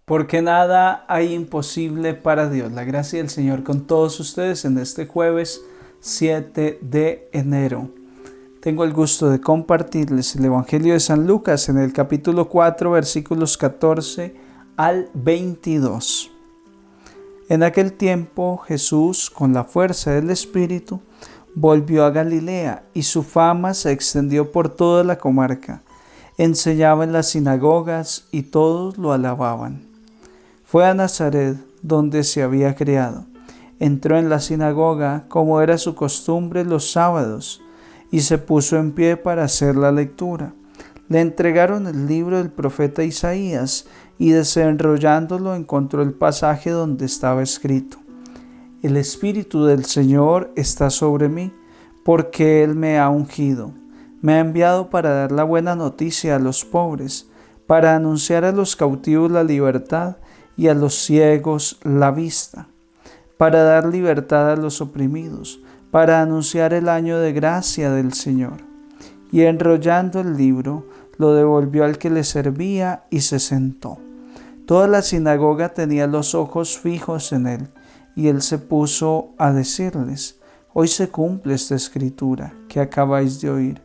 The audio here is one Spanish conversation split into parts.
porque nada hay imposible para Dios. La gracia del Señor con todos ustedes en este jueves 7 de enero. Tengo el gusto de compartirles el Evangelio de San Lucas en el capítulo 4, versículos 14 al 22. En aquel tiempo Jesús, con la fuerza del Espíritu, volvió a Galilea y su fama se extendió por toda la comarca. Enseñaba en las sinagogas y todos lo alababan. Fue a Nazaret, donde se había criado. Entró en la sinagoga, como era su costumbre los sábados, y se puso en pie para hacer la lectura. Le entregaron el libro del profeta Isaías, y desenrollándolo encontró el pasaje donde estaba escrito: El Espíritu del Señor está sobre mí, porque Él me ha ungido. Me ha enviado para dar la buena noticia a los pobres, para anunciar a los cautivos la libertad y a los ciegos la vista, para dar libertad a los oprimidos, para anunciar el año de gracia del Señor. Y enrollando el libro, lo devolvió al que le servía y se sentó. Toda la sinagoga tenía los ojos fijos en él, y él se puso a decirles: Hoy se cumple esta escritura que acabáis de oír.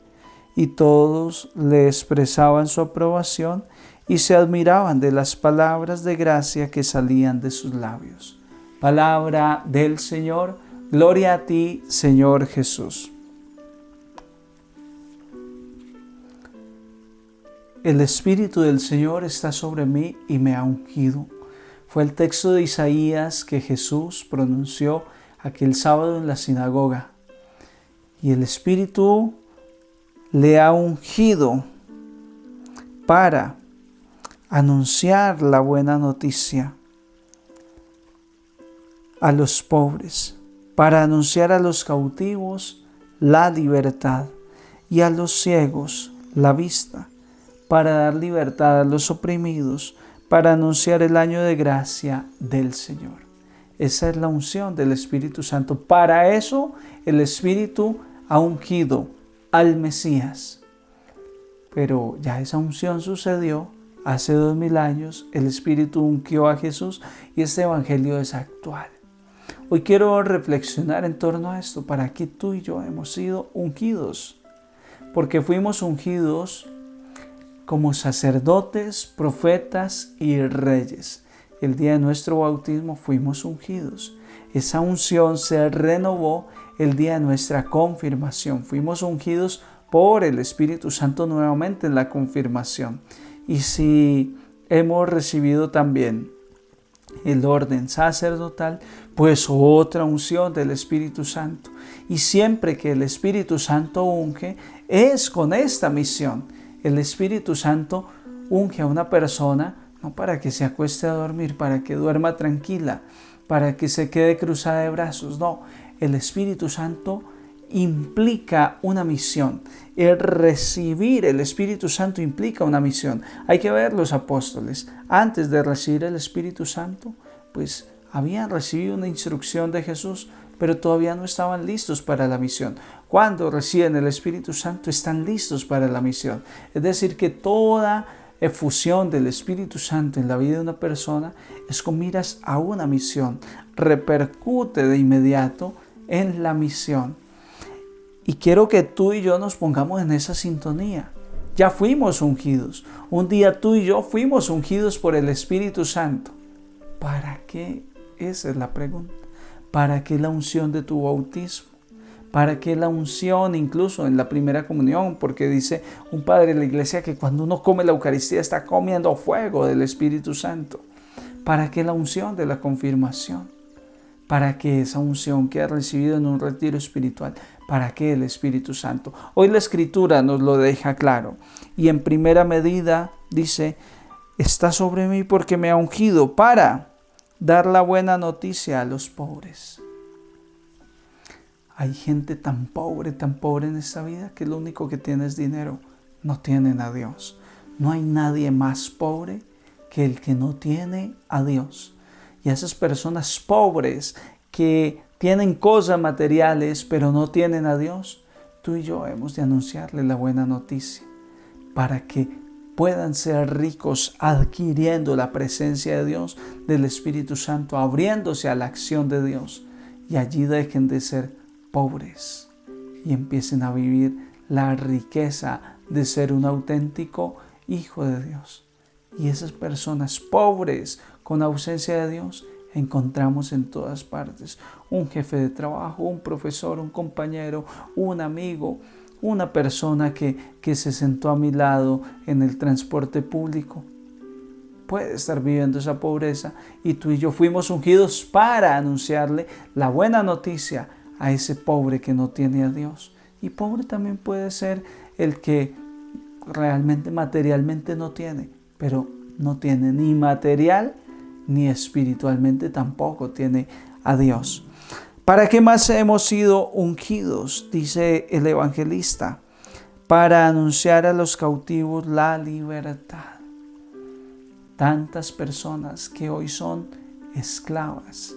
Y todos le expresaban su aprobación y se admiraban de las palabras de gracia que salían de sus labios. Palabra del Señor. Gloria a ti, Señor Jesús. El Espíritu del Señor está sobre mí y me ha ungido. Fue el texto de Isaías que Jesús pronunció aquel sábado en la sinagoga. Y el Espíritu le ha ungido para anunciar la buena noticia a los pobres, para anunciar a los cautivos la libertad y a los ciegos la vista, para dar libertad a los oprimidos, para anunciar el año de gracia del Señor. Esa es la unción del Espíritu Santo. Para eso el Espíritu ha ungido al Mesías. Pero ya esa unción sucedió hace 2000 años. El Espíritu ungió a Jesús y este Evangelio es actual. Hoy quiero reflexionar en torno a esto. ¿Para qué tú y yo hemos sido ungidos? Porque fuimos ungidos como sacerdotes, profetas y reyes. El día de nuestro bautismo fuimos ungidos. Esa unción se renovó el día de nuestra confirmación. Fuimos ungidos por el Espíritu Santo nuevamente en la confirmación. Y si hemos recibido también el orden sacerdotal, pues otra unción del Espíritu Santo. Y siempre que el Espíritu Santo unge, es con esta misión. El Espíritu Santo unge a una persona no para que se acueste a dormir, para que duerma tranquila, para que se quede cruzada de brazos. No, el Espíritu Santo implica una misión. El recibir el Espíritu Santo implica una misión. Hay que ver los apóstoles. Antes de recibir el Espíritu Santo, pues habían recibido una instrucción de Jesús, pero todavía no estaban listos para la misión. Cuando reciben el Espíritu Santo, están listos para la misión. Es decir, que toda efusión del Espíritu Santo en la vida de una persona es con miras a una misión. Repercute de inmediato en la misión. Y quiero que tú y yo nos pongamos en esa sintonía. Ya fuimos ungidos. Un día tú y yo fuimos ungidos por el Espíritu Santo. ¿Para qué? Esa es la pregunta. ¿Para qué la unción de tu bautismo? ¿Para qué la unción incluso en la primera comunión? Porque dice un padre de la iglesia que cuando uno come la Eucaristía está comiendo fuego del Espíritu Santo. ¿Para qué la unción de la confirmación? ¿Para qué esa unción que has recibido en un retiro espiritual? ¿Para qué el Espíritu Santo? Hoy la Escritura nos lo deja claro. Y en primera medida dice: está sobre mí porque me ha ungido para dar la buena noticia a los pobres. Hay gente tan pobre en esta vida que lo único que tiene es dinero. No tienen a Dios. No hay nadie más pobre que el que no tiene a Dios. Y esas personas pobres que tienen cosas materiales pero no tienen a Dios, tú y yo hemos de anunciarle la buena noticia para que puedan ser ricos adquiriendo la presencia de Dios, del Espíritu Santo, abriéndose a la acción de Dios, y allí dejen de ser pobres y empiecen a vivir la riqueza de ser un auténtico hijo de Dios. Y esas personas pobres con ausencia de Dios encontramos en todas partes. Un jefe de trabajo, un profesor, un compañero, un amigo, una persona que se sentó a mi lado en el transporte público. Puede estar viviendo esa pobreza y tú y yo fuimos ungidos para anunciarle la buena noticia a ese pobre que no tiene a Dios. Y pobre también puede ser el que realmente materialmente no tiene, pero no tiene ni material ni espiritualmente tampoco tiene a Dios. ¿Para qué más hemos sido ungidos? Dice el evangelista, para anunciar a los cautivos la libertad. Tantas personas que hoy son esclavas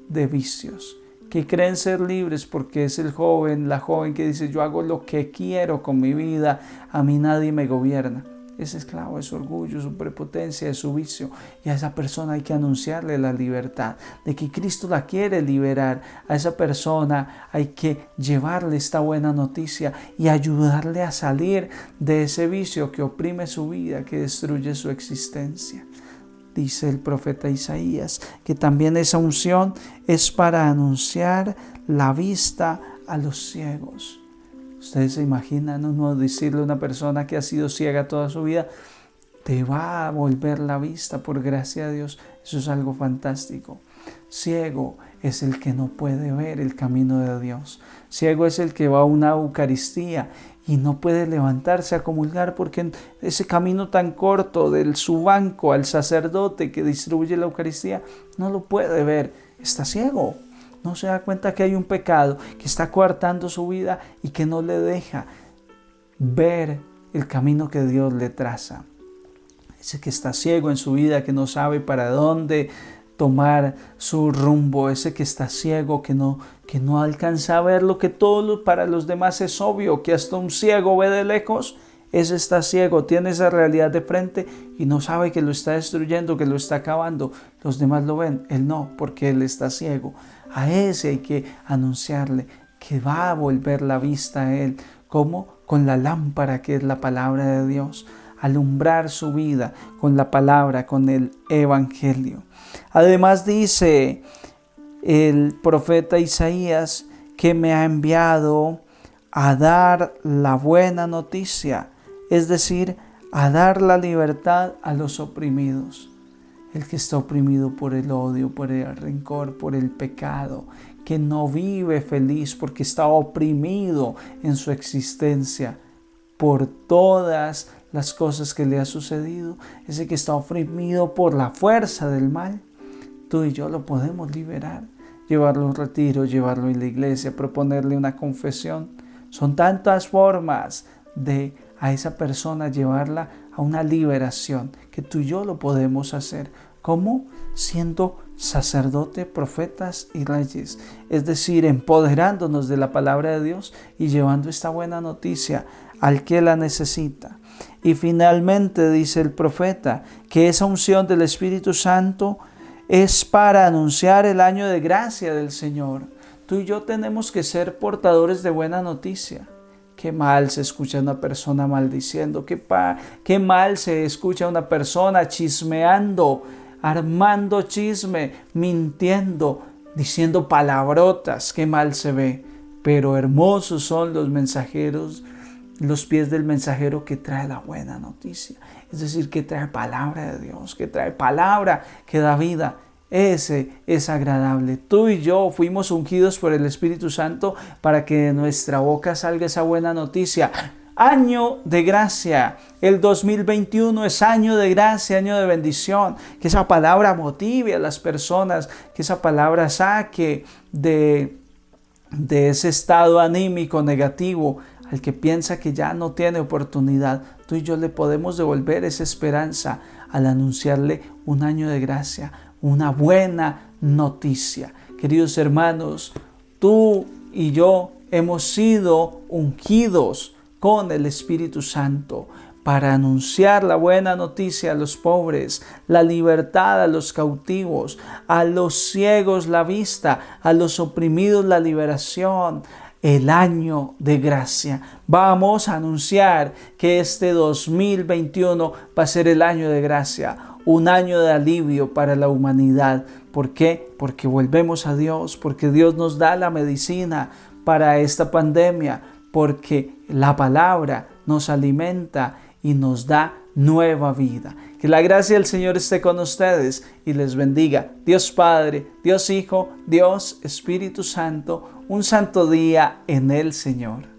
de vicios, que creen ser libres porque es el joven, la joven que dice yo hago lo que quiero con mi vida, a mí nadie me gobierna. Es esclavo de su orgullo, su prepotencia, de su vicio. Y a esa persona hay que anunciarle la libertad, de que Cristo la quiere liberar. A esa persona hay que llevarle esta buena noticia y ayudarle a salir de ese vicio que oprime su vida, que destruye su existencia. Dice el profeta Isaías que también esa unción es para anunciar la vista a los ciegos. Ustedes se imaginan uno decirle a una persona que ha sido ciega toda su vida, te va a volver la vista por gracia de Dios. Eso es algo fantástico. Ciego es el que no puede ver el camino de Dios. Ciego es el que va a una Eucaristía y no puede levantarse a comulgar porque ese camino tan corto del su banco al sacerdote que distribuye la Eucaristía no lo puede ver. Está ciego. No se da cuenta que hay un pecado que está coartando su vida y que no le deja ver el camino que Dios le traza. Ese que está ciego en su vida, que no sabe para dónde tomar su rumbo. Ese que está ciego, que no alcanza a ver lo que todo para los demás es obvio, que hasta un ciego ve de lejos. Ese está ciego, tiene esa realidad de frente y no sabe que lo está destruyendo, que lo está acabando. Los demás lo ven, él no, porque él está ciego. A ese hay que anunciarle que va a volver la vista a él. ¿Cómo? Con la lámpara que es la palabra de Dios. Alumbrar su vida con la palabra, con el evangelio. Además dice el profeta Isaías que me ha enviado a dar la buena noticia, es decir, a dar la libertad a los oprimidos. El que está oprimido por el odio, por el rencor, por el pecado, que no vive feliz porque está oprimido en su existencia por todas las cosas que le ha sucedido. Ese que está oprimido por la fuerza del mal, tú y yo lo podemos liberar. Llevarlo a un retiro, llevarlo a la iglesia, proponerle una confesión. Son tantas formas de a esa persona llevarla a una liberación que tú y yo lo podemos hacer. ¿Cómo? Siendo sacerdote, profetas y reyes. Es decir, empoderándonos de la palabra de Dios y llevando esta buena noticia al que la necesita. Y finalmente dice el profeta que esa unción del Espíritu Santo es para anunciar el año de gracia del Señor. Tú y yo tenemos que ser portadores de buena noticia. Qué mal se escucha a una persona maldiciendo, qué mal se escucha a una persona chismeando, armando chisme, mintiendo, diciendo palabrotas, qué mal se ve. Pero hermosos son los mensajeros, los pies del mensajero que trae la buena noticia. Es decir, que trae palabra de Dios, que trae palabra que da vida. Ese es agradable. Tú y yo fuimos ungidos por el Espíritu Santo para que de nuestra boca salga esa buena noticia. Año de gracia. El 2021 es año de gracia, año de bendición. Que esa palabra motive a las personas, que esa palabra saque de ese estado anímico negativo al que piensa que ya no tiene oportunidad. Tú y yo le podemos devolver esa esperanza al anunciarle un año de gracia, una buena noticia. Queridos hermanos, tú y yo hemos sido ungidos con el Espíritu Santo para anunciar la buena noticia a los pobres, la libertad a los cautivos, a los ciegos la vista, a los oprimidos la liberación. El año de gracia. Vamos a anunciar que este 2021 va a ser el año de gracia, un año de alivio para la humanidad. ¿Por qué? Porque volvemos a Dios, porque Dios nos da la medicina para esta pandemia, porque la palabra nos alimenta y nos da nueva vida. Que la gracia del Señor esté con ustedes y les bendiga. Dios Padre, Dios Hijo, Dios Espíritu Santo, un santo día en el Señor.